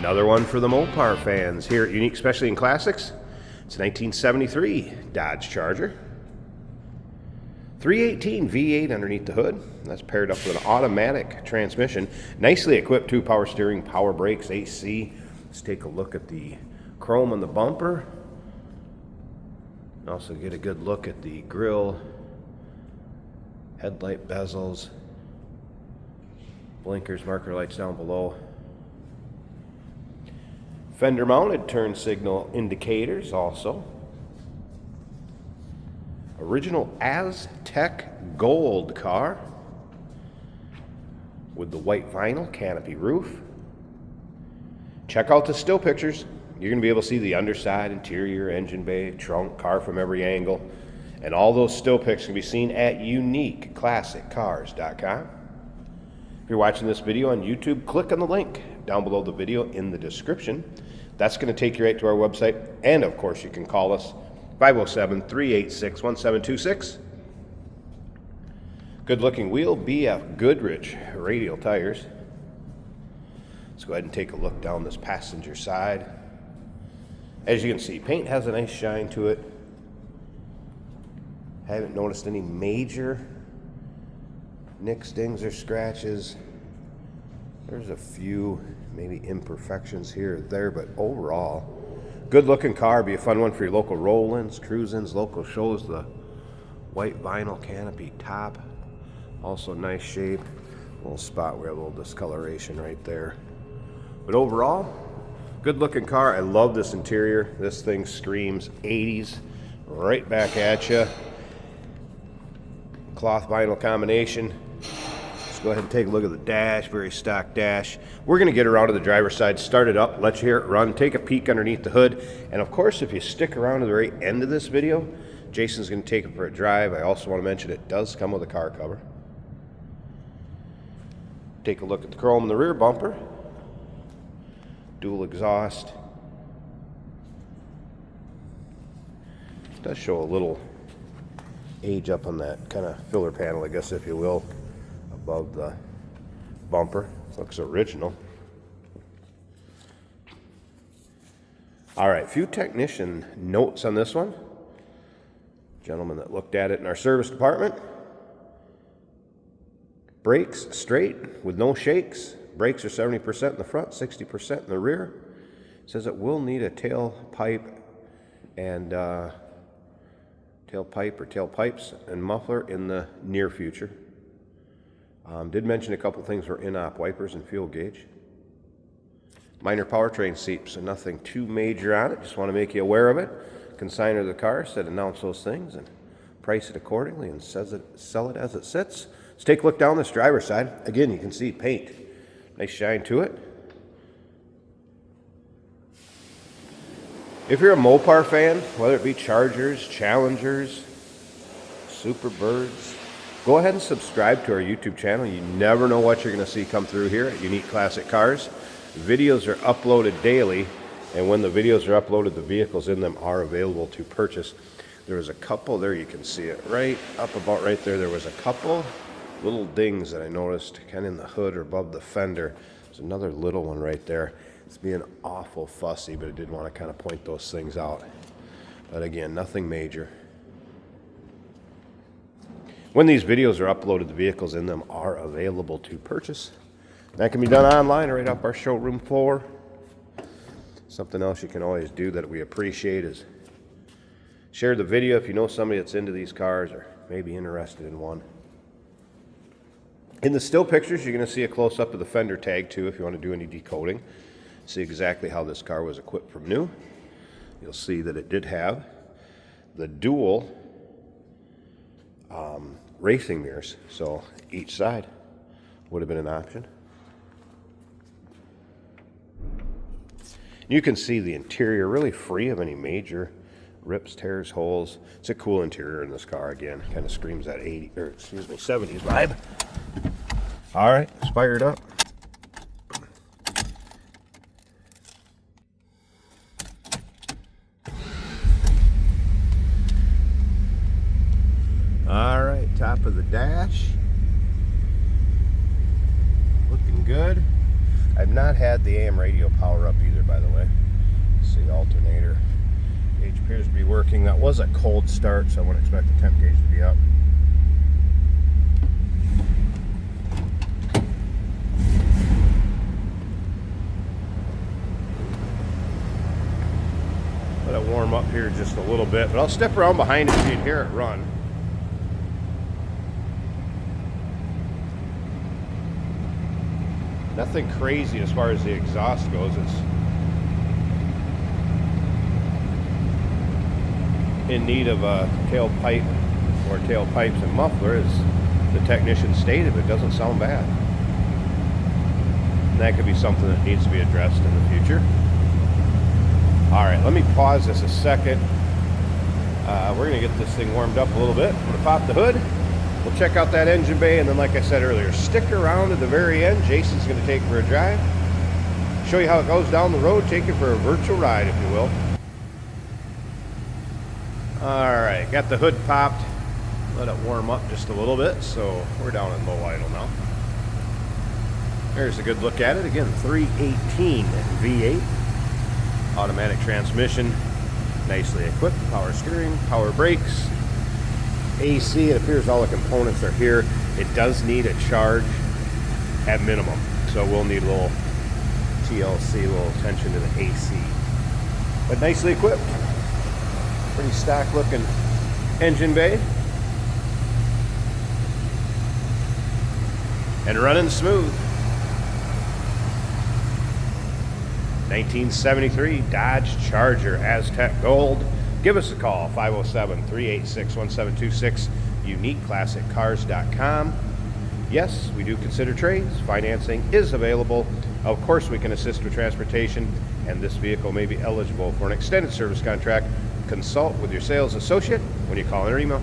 Another one for the Mopar fans here at Unique Specialty and Classics. It's a 1973 Dodge Charger. 318 V8 underneath the hood. That's paired up with an automatic transmission. Nicely equipped too, power steering, power brakes, AC. Let's take a look at the chrome on the bumper. Also get a good look at the grille, headlight bezels, blinkers, marker lights down below. Fender mounted turn signal indicators also. Original Aztec gold car with the white vinyl canopy roof. Check out the still pictures. You're going to be able to see the underside, interior, engine bay, trunk, car from every angle. And all those still pics can be seen at uniqueclassiccars.com. If you're watching this video on YouTube, click on the link down below the video in the description. That's going to take you right to our website. And of course, you can call us 507-386-1726. Good looking wheel, BF Goodrich radial tires. Let's go ahead and take a look down this passenger side. As you can see, paint has a nice shine to it. Haven't noticed any major nicks, dings, or scratches. There's a few maybe imperfections here or there, but overall, good looking car. Be a fun one for your local roll-ins, cruise-ins, local shows. The white vinyl canopy top, also nice shape. A little spot where a little discoloration right there. But overall, good looking car. I love this interior. This thing screams 80s right back at you. Cloth vinyl combination. Let's go ahead and take a look at the dash, very stock dash. We're going to get around to the driver's side, start it up, let you hear it run, take a peek underneath the hood. And of course, if you stick around to the very end of this video, Jason's going to take it for a drive. I also want to mention it does come with a car cover. Take a look at the chrome in the rear bumper. Dual exhaust. It does show a little age up on that kind of filler panel, I guess, if you will, above the bumper. Looks original. All right, few technician notes on this one. Gentleman that looked at it in our service department. Brakes straight with no shakes. Brakes are 70% in the front, 60% in the rear. It says it will need a tailpipe and tailpipes and muffler in the near future. Did mention a couple things for in-op wipers and fuel gauge. Minor powertrain seats, so nothing too major on it. Just want to make you aware of it. Consignor of the car said announce those things and price it accordingly and sell it as it sits. Let's take a look down this driver's side. Again, you can see paint. Nice shine to it. If you're a Mopar fan, whether it be Chargers, Challengers, Superbirds, go ahead and subscribe to our YouTube channel. You never know what you're going to see come through here at Unique Classic Cars. Videos are uploaded daily, and when the videos are uploaded, the vehicles in them are available to purchase. There was a couple there, you can see it right up about right there. There was a couple little dings that I noticed kind of in the hood or above the fender. There's another little one right there. It's being awful fussy, but I did want to kind of point those things out. But again, nothing major. When these videos are uploaded, the vehicles in them are available to purchase. That can be done online or right up our showroom floor. Something else you can always do that we appreciate is share the video if you know somebody that's into these cars or maybe interested in one. In the still pictures, you're going to see a close-up of the fender tag too if you want to do any decoding. See exactly how this car was equipped from new. You'll see that it did have the dual racing mirrors, so each side would have been an option. You can see the interior really free of any major rips, tears, holes. It's a cool interior in this car. Again, kind of screams that 70s vibe. All right, it's fired up. All right, top of the dash. Looking good. I've not had the AM radio power up either, by the way. Let's see, alternator gauge appears to be working. That was a cold start, so I wouldn't expect the temp gauge to be up. Let it warm up here just a little bit, but I'll step around behind it so you can hear it run. Nothing crazy as far as the exhaust goes. It's in need of a tailpipe or tailpipes and muffler, as the technician stated, but it doesn't sound bad. And that could be something that needs to be addressed in the future. All right, let me pause this a second. We're gonna get this thing warmed up a little bit. I'm gonna pop the hood. We'll check out that engine bay, and then, like I said earlier, stick around to the very end. Jason's gonna take it for a drive, show you how it goes down the road, take it for a virtual ride, if you will. All right, got the hood popped. Let it warm up just a little bit, so we're down in low idle now. There's a good look at it. Again, 318 V8. Automatic transmission, nicely equipped, power steering, power brakes, AC. It appears all the components are here. It does need a charge at minimum, so we'll need a little TLC, a little attention to the AC. But nicely equipped, pretty stock looking engine bay, and running smooth. 1973 Dodge Charger Aztec Gold. Give us a call, 507-386-1726, uniqueclassiccars.com. Yes, we do consider trades. Financing is available. Of course, we can assist with transportation, and this vehicle may be eligible for an extended service contract. Consult with your sales associate when you call in or email.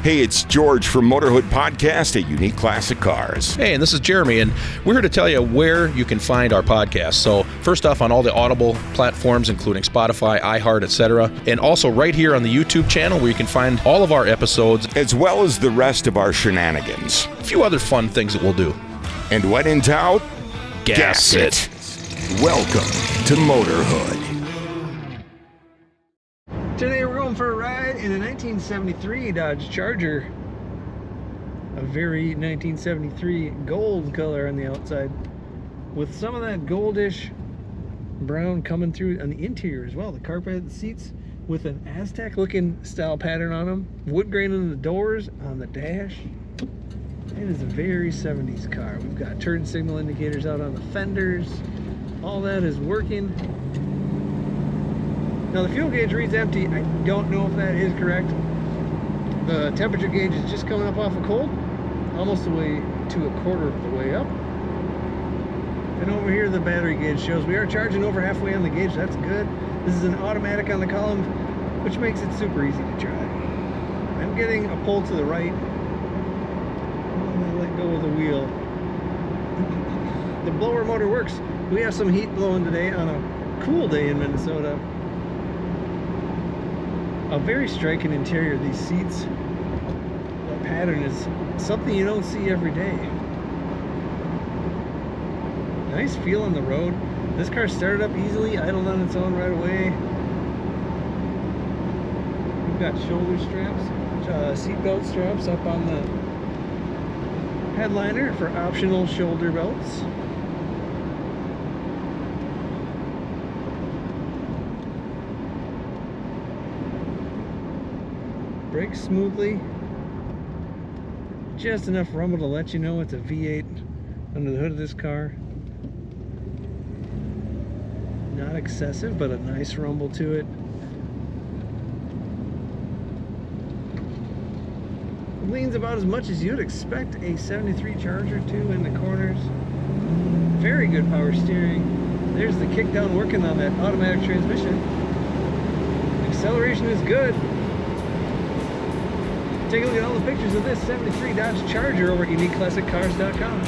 Hey, it's George from Motorhood Podcast at Unique Classic Cars. Hey, and this is Jeremy, and we're here to tell you where you can find our podcast. So first off, on all the Audible platforms, including Spotify, iHeart, etc., and also right here on the YouTube channel where you can find all of our episodes, as well as the rest of our shenanigans. A few other fun things that we'll do. And when in doubt, gas it. Welcome to Motorhood. Today we're going for a ride in a 1973 Dodge Charger. A very 1973 gold color on the outside, with some of that goldish brown coming through on the interior as well. The carpet, the seats with an Aztec looking style pattern on them. Wood grain on the doors, on the dash. It is a very 70s car. We've got turn signal indicators out on the fenders. All that is working. Now the fuel gauge reads empty. I don't know if that is correct. The temperature gauge is just coming up off of cold, almost the way to a quarter of the way up. And over here the battery gauge shows we are charging over halfway on the gauge. That's good. This is an automatic on the column, which makes it super easy to try. I'm getting a pull to the right. I'm gonna let go of the wheel. The blower motor works. We have some heat blowing today on a cool day in Minnesota. A very striking interior. These seats, the pattern is something you don't see every day. Nice feel on the road. This car started up easily, idled on its own right away. We've got shoulder straps, seat belt straps up on the headliner for optional shoulder belts. Brakes smoothly. Just enough rumble to let you know it's a V8 under the hood of this car. Not excessive, but a nice rumble to it. It leans about as much as you'd expect a 73 Charger to in the corners. Very good power steering. There's the kick down working on that automatic transmission. Acceleration is good. Take a look at all the pictures of this 73 Dodge Charger over at uniqueclassiccars.com.